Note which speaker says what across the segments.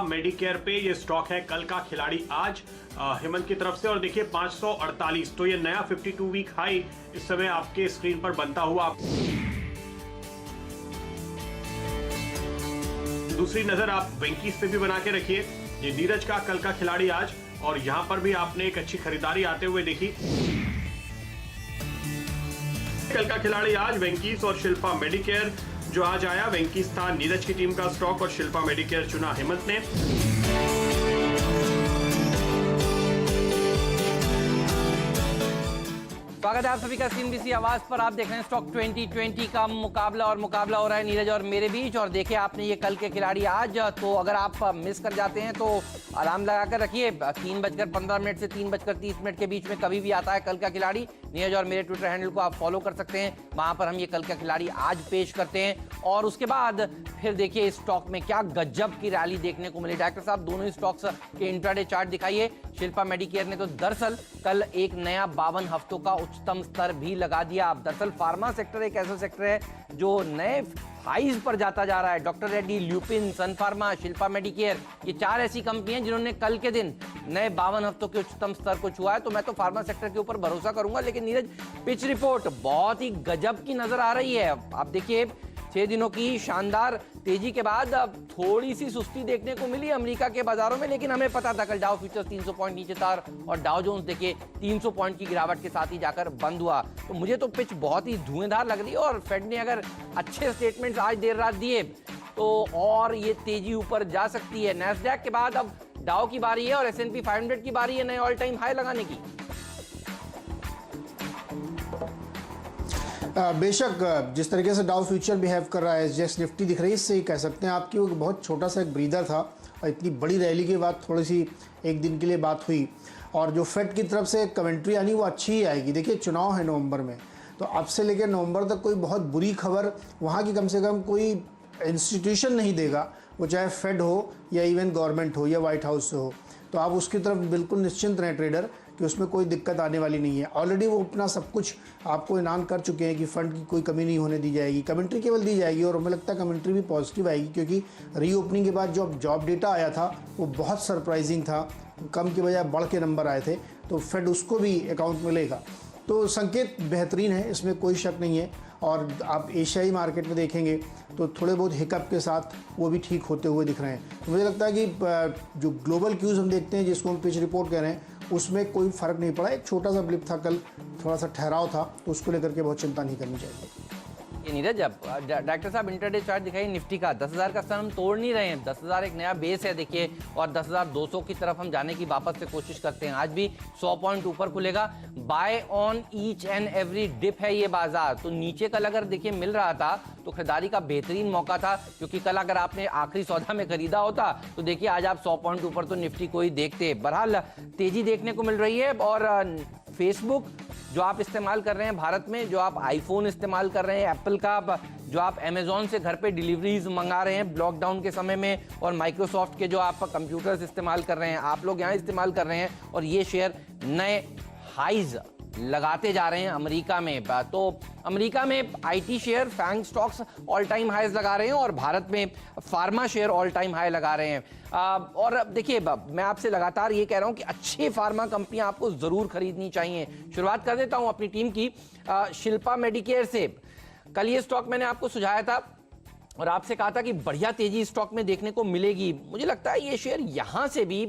Speaker 1: Medicare पे ये stock है कल का खिलाड़ी आज हेमंत की तरफ से। और देखिए 548, तो ये नया 52 वीक हाई इस समय आपके स्क्रीन पर बनता हुआ। दूसरी नजर आप वेंकीज पे भी बना के रखिए। ये नीरज का कल का खिलाड़ी आज, और यहां पर भी आपने एक अच्छी खरीदारी आते हुए देखी। कल का खिलाड़ी आज वेंकीज और शिल्पा मेडिकेयर जो आज आया। वेंकीज था नीरज की टीम का स्टॉक और शिल्पा मेडिकेयर चुना हेमंत ने।
Speaker 2: स्वागत है आप सभी का सीएनबीसी आवाज पर। आप देख रहे हैं स्टॉक 2020 का मुकाबला, और मुकाबला हो रहा है नीरज और मेरे बीच। और देखिए आपने ये कल के खिलाड़ी आज, तो अगर आप मिस कर जाते हैं तो अलार्म लगाकर रखिए। 3:15 से 3:30 के बीच में कभी भी आता है कल का खिलाड़ी। नीरज और मेरे ट्विटर हैंडल को आप फॉलो कर सकते हैं, वहां पर हम ये कल का खिलाड़ी आज पेश करते हैं। और उसके बाद फिर देखिए इस स्टॉक में क्या गजब की रैली देखने को मिली। डॉक्टर साहब दोनों ही स्टॉक्स के इंट्राडे चार्ट दिखाइए। शिल्पा मेडिकेयर ने तो दरअसल कल एक नया 52 हफ्तों का उच्चतम स्तर भी लगा दिया। अब दरअसल फार्मा सेक्टर एक ऐसा सेक्टर है जो नए हाईज पर जाता जा रहा है। डॉक्टर रेड्डी, ल्यूपिन, सन फार्मा, शिल्पा मेडिकेयर, ये 4 ऐसी कंपनियां जिन्होंने कल के दिन नए 52 हफ्तों के उच्चतम स्तर को छुआ है। तो मैं तो फार्मा सेक्टर के ऊपर भरोसा करूंगा। लेकिन नीरज, पिच रिपोर्ट बहुत ही गजब की नजर आ रही है। आप देखिए 6 दिनों की शानदार तेजी के बाद अब थोड़ी सी सुस्ती देखने को मिली अमेरिका के बाजारों में। लेकिन हमें पता था कल डाउ फ्यूचर्स 300 पॉइंट नीचे था और डाउ जोन्स देखिए 300 पॉइंट की गिरावट के साथ ही जाकर बंद हुआ। तो मुझे तो पिच बहुत ही धुएंधार लग रही है। और फेड ने अगर अच्छे स्टेटमेंट्स आज देर रात दिए तो और ये तेजी ऊपर जा सकती है। नैस्डैक के बाद अब डाउ की बारी है और S&P 500 की बारी है नए ऑल टाइम हाई लगाने की।
Speaker 3: बेशक जिस तरीके से डाउ फ्यूचर बिहेव कर रहा है, एसजीएक्स निफ्टी दिख रही है, इससे ही कह सकते हैं आपकी वो बहुत छोटा सा एक ब्रीदर था। और इतनी बड़ी रैली के बाद थोड़ी सी एक दिन के लिए बात हुई। और जो फेड की तरफ से कमेंट्री आनी वो अच्छी ही आएगी। देखिए चुनाव है नवंबर में, तो अब से लेकर नवंबर तक कोई बहुत बुरी खबर वहाँ की कम से कम कोई इंस्टीट्यूशन नहीं देगा, वो चाहे फेड हो या इवन गवर्नमेंट हो या वाइट हाउस से हो। तो आप उसकी तरफ बिल्कुल निश्चिंत रहें ट्रेडर कि उसमें कोई दिक्कत आने वाली नहीं है। ऑलरेडी वो अपना सब कुछ आपको ऐलान कर चुके हैं कि फंड की कोई कमी नहीं होने दी जाएगी। कमेंट्री केवल दी जाएगी और हमें लगता है कमेंट्री भी पॉजिटिव आएगी, क्योंकि रीओपनिंग के बाद जो जॉब डेटा आया था वो बहुत सरप्राइजिंग था। कम के बजाय बढ़ के नंबर आए थे, तो फेड उसको भी अकाउंट में लेगा। तो संकेत बेहतरीन है, इसमें कोई शक नहीं है। और आप एशियाई मार्केट में देखेंगे तो थोड़े बहुत हिकअप के साथ वो भी ठीक होते हुए दिख रहे हैं। तो मुझे लगता है कि जो ग्लोबल क्यूज़ हम देखते हैं, जिसको हम पिच रिपोर्ट कह रहे हैं, उसमें कोई फ़र्क नहीं पड़ा। एक छोटा सा ब्लिप था कल, थोड़ा सा ठहराव था, तो उसको लेकर के बहुत चिंता नहीं करनी चाहिए।
Speaker 2: नीरज, अब डॉक्टर साहब इंटरडे चार्ट दिखाइए निफ्टी का। 10,000 का स्तर हम तोड़ नहीं रहे हैं। 10,000 एक नया बेस है देखिए, और 10,200 की तरफ हम जाने की वापस से कोशिश करते हैं। आज भी 100 पॉइंट ऊपर खुलेगा। Buy on each and every dip है ये बाजार। तो नीचे कल अगर देखिए मिल रहा था तो खरीदारी का बेहतरीन मौका था, क्योंकि कल अगर आपने आखिरी सौदा में खरीदा होता तो देखिए आज आप 100 पॉइंट ऊपर तो निफ्टी को ही देखते। बहरहाल तेजी देखने को मिल रही है। और फेसबुक जो आप इस्तेमाल कर रहे हैं भारत में, जो आप आईफोन इस्तेमाल कर रहे हैं एप्पल का, जो आप अमेजोन से घर पे डिलीवरीज मंगा रहे हैं लॉकडाउन के समय में, और माइक्रोसॉफ्ट के जो आप कंप्यूटर्स इस्तेमाल कर रहे हैं, आप लोग यहाँ इस्तेमाल कर रहे हैं, और ये शेयर नए हाइज लगाते जा रहे हैं अमेरिका में। तो अमेरिका में IT share, FANG stocks all time highs लगा रहे हैं, और भारत में pharma share all time high लगा रहे हैं। और देखिए मैं आपसे लगातार ये कह रहा हूं कि अच्छे फार्मा कंपनियां आपको जरूर खरीदनी चाहिए। शुरुआत कर देता हूं अपनी टीम की शिल्पा मेडिकेयर से। कल ये स्टॉक मैंने आपको सुझाया था और आपसे कहा था कि बढ़िया तेजी स्टॉक में देखने को मिलेगी। मुझे लगता है ये शेयर यहां से भी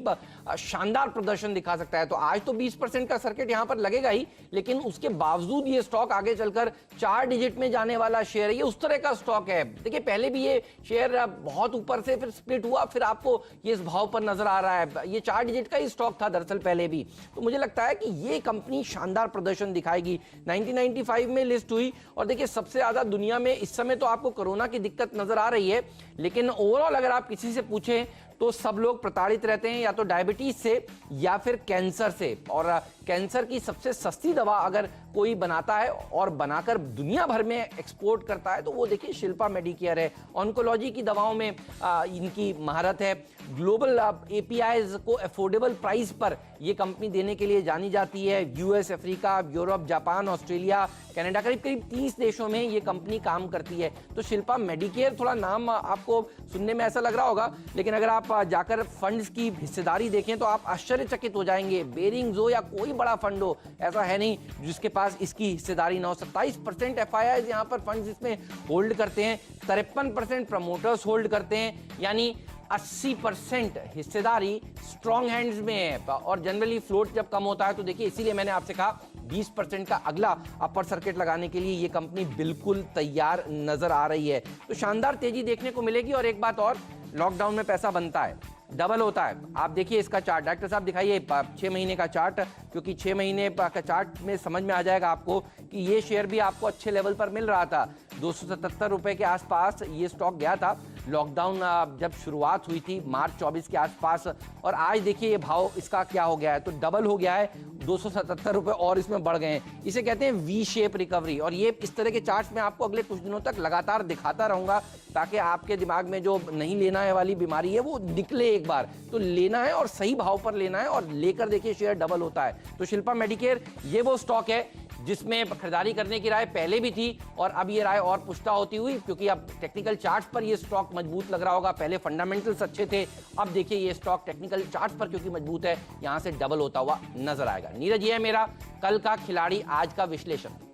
Speaker 2: शानदार प्रदर्शन दिखा सकता है। तो आज तो 20% का सर्किट यहां पर लगेगा ही, लेकिन उसके बावजूद ये स्टॉक आगे चलकर 4 डिजिट में जाने वाला शेयर है। ये उस तरह का स्टॉक है। देखिए पहले भी ये शेयर बहुत ऊपर से फिर स्प्लिट हुआ, फिर आपको ये इस भाव पर नजर आ रहा है। ये 4 डिजिट का ही स्टॉक था दरअसल पहले भी। तो मुझे लगता है कि ये कंपनी शानदार प्रदर्शन दिखाएगी। 1995 में लिस्ट हुई, और देखिए सबसे ज्यादा दुनिया में इस समय तो आपको कोरोना की दिक्कत नजर आ रही है, लेकिन ओवरऑल अगर आप किसी से पूछें तो सब लोग प्रताड़ित रहते हैं, या तो डायबिटीज से या फिर कैंसर से। और कैंसर की सबसे सस्ती दवा अगर कोई बनाता है और बनाकर दुनिया भर में एक्सपोर्ट करता है तो वो देखिए शिल्पा मेडिकेयर है। ऑन्कोलॉजी की दवाओं में इनकी महारत है। ग्लोबल एपीआईज को अफोर्डेबल प्राइस पर ये कंपनी देने के लिए जानी जाती है। US, Africa, Europe, Japan, Australia, Canada, करीब करीब 30 देशों में ये कंपनी काम करती है। तो शिल्पा मेडिकेयर, थोड़ा नाम आपको सुनने में ऐसा लग रहा होगा, लेकिन अगर आप जाकर फंड्स की हिस्सेदारी देखें तो आप आश्चर्यचकित हो जाएंगे। बेरिंग्स हो या कोई बड़ा फंड हो, ऐसा है नहीं जिसके पास इसकी हिस्सेदारी ना हो। 27% एफआईआईज यहाँ पर फंड्स इसमें होल्ड करते हैं, 53% प्रमोटर्स होल्ड करते हैं, यानी 80% हिस्सेदारी स्ट्रॉन्ग हैंड्स में है। और जनरली फ्लोट जब कम होता है तो देखिए, इसीलिए मैंने आपसे कहा 20% का अगला अपर सर्किट लगाने के लिए ये कंपनी बिल्कुल तैयार नजर आ रही है। तो शानदार तेजी देखने को मिलेगी। और एक बात और, लॉकडाउन में पैसा बनता है, डबल होता है। आप देखिए इसका चार्ट, डॉक्टर साहब दिखाइए 6 महीने का चार्ट, क्योंकि 6 महीने का चार्ट में समझ में आ जाएगा आपको कि ये शेयर भी आपको अच्छे लेवल पर मिल रहा था। 277 रुपए के आसपास ये स्टॉक गया था लॉकडाउन जब शुरुआत हुई थी मार्च 24 के आसपास, और आज देखिए ये भाव इसका क्या हो गया है, तो डबल हो गया है, 277 रुपए और इसमें बढ़ गए हैं। इसे कहते हैं वी शेप रिकवरी। और ये इस तरह के चार्ट्स में आपको अगले कुछ दिनों तक लगातार दिखाता रहूंगा, ताकि आपके दिमाग में जो नहीं लेना है वाली बीमारी है वो निकले एक बार। तो लेना है और सही भाव पर लेना है, और लेकर देखिए शेयर डबल होता है। तो शिल्पा मेडिकेयर ये वो स्टॉक है जिसमें खरीदारी करने की राय पहले भी थी, और अब ये राय और पुष्टा होती हुई, क्योंकि अब टेक्निकल चार्ट्स पर ये स्टॉक मजबूत लग रहा होगा। पहले फंडामेंटल्स अच्छे थे, अब देखिए ये स्टॉक टेक्निकल चार्ट्स पर क्योंकि मजबूत है, यहां से डबल होता हुआ नजर आएगा। नीरज, ये है मेरा कल का खिलाड़ी आज का विश्लेषण।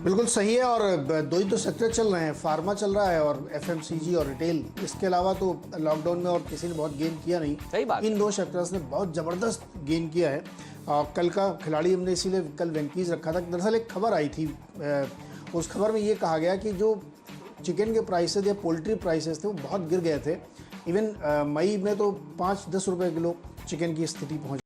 Speaker 3: बिल्कुल सही है। और दो ही तो सेक्टर चल रहे हैं, फार्मा चल रहा है और एफएमसीजी और रिटेल। इसके अलावा तो लॉकडाउन में और किसी ने बहुत गेन किया नहीं।
Speaker 2: सही बात।
Speaker 3: इन दो सेक्टर्स ने बहुत ज़बरदस्त गेन किया है। कल का खिलाड़ी हमने इसीलिए कल वेंकीज रखा था। दरअसल एक खबर आई थी, उस खबर में ये कहा गया कि जो चिकन के प्राइसेस या पोल्ट्री प्राइसेस थे वो बहुत गिर गए थे। इवन मई में तो 5-10 रुपये किलो चिकन की स्थिति पहुँच